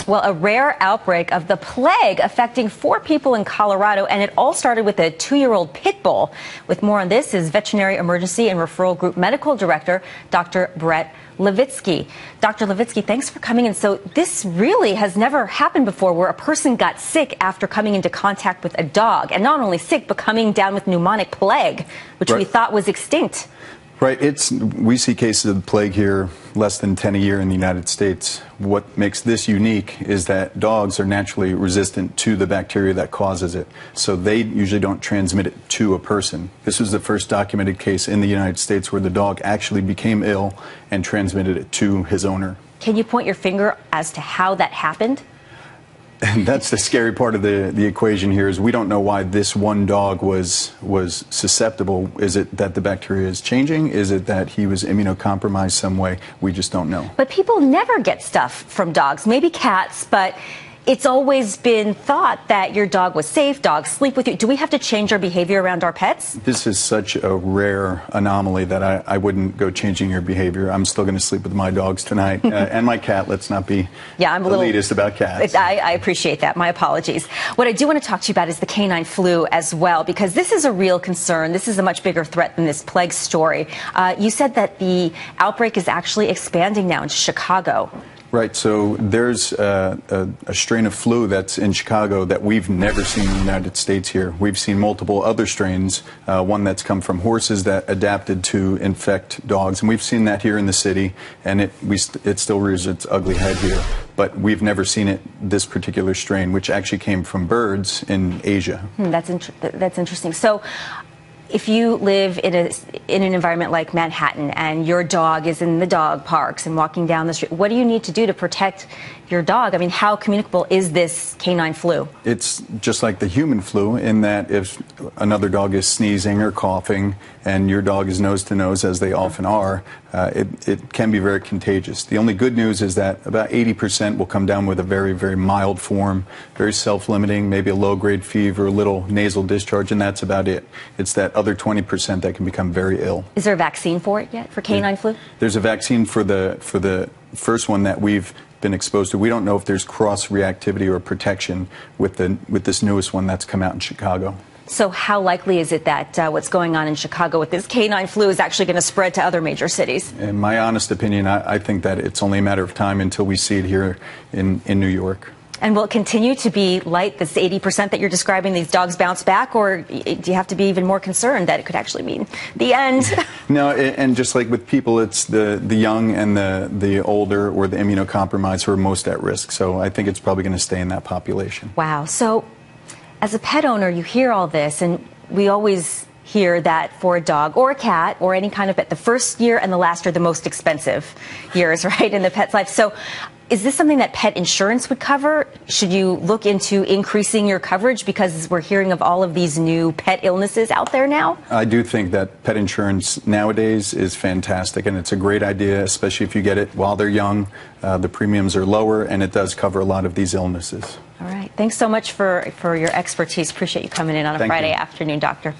Well, a rare outbreak of the plague affecting 4 people in Colorado, and it all started with a 2-year-old pit bull. With more on this is Veterinary Emergency and Referral Group Medical Director Dr. Levitzke. Dr. Levitzke, thanks for coming in. So this really has never happened before, where a person got sick after coming into contact with a dog, and not only sick, but coming down with pneumonic plague, which we thought was extinct. Right. We see cases of the plague here less than 10 a year in the United States. What makes this unique is that dogs are naturally resistant to the bacteria that causes it, so they usually don't transmit it to a person. This was the first documented case in the United States where the dog actually became ill and transmitted it to his owner. Can you point your finger as to how that happened? And that's the scary part of the equation here, is we don't know why this one dog was susceptible. Is it that the bacteria is changing? Is it that he was immunocompromised some way? We just don't know. But people never get stuff from dogs, maybe cats, but it's always been thought that your dog was safe, dogs sleep with you. Do we have to change our behavior around our pets? This is such a rare anomaly that I wouldn't go changing your behavior. I'm still going to sleep with my dogs tonight and my cat. Let's not be elitist about cats. I appreciate that. My apologies. What I do want to talk to you about is the canine flu as well, because this is a real concern. This is a much bigger threat than this plague story. You said that the outbreak is actually expanding now in Chicago. Right, so there's a strain of flu that's in Chicago that we've never seen in the United States here. We've seen multiple other strains, one that's come from horses that adapted to infect dogs, and we've seen that here in the city, and it still rears its ugly head here. But we've never seen this particular strain, which actually came from birds in Asia. That's interesting. So, if you live in an environment like Manhattan and your dog is in the dog parks and walking down the street, what do you need to do to protect your dog? I mean, how communicable is this canine flu? It's just like the human flu, in that if another dog is sneezing or coughing and your dog is nose to nose, as they often are, it can be very contagious. The only good news is that about 80% will come down with a very, very mild form, very self-limiting, maybe a low-grade fever, a little nasal discharge, and that's about it. It's that other 20% that can become very ill. Is there a vaccine for it yet, for canine flu? There's a vaccine for the first one that we've been exposed to. We don't know if there's cross-reactivity or protection with this newest one that's come out in Chicago. So how likely is it that what's going on in Chicago with this canine flu is actually going to spread to other major cities? In my honest opinion, I think that it's only a matter of time until we see it here in New York. And will it continue to be like this 80% that you're describing, these dogs bounce back, or do you have to be even more concerned that it could actually mean the end? No, and just like with people, it's the young and the older or the immunocompromised who are most at risk. So I think it's probably going to stay in that population. Wow. So as a pet owner, you hear all this, and we always hear that for a dog or a cat or any kind of pet, the first year and the last are the most expensive years, right, in the pet's life. So is this something that pet insurance would cover? Should you look into increasing your coverage, because we're hearing of all of these new pet illnesses out there now? I do think that pet insurance nowadays is fantastic, and it's a great idea, especially if you get it while they're young. The premiums are lower, and it does cover a lot of these illnesses. All right. Thanks so much for your expertise. Appreciate you coming in on a Friday afternoon, Doctor.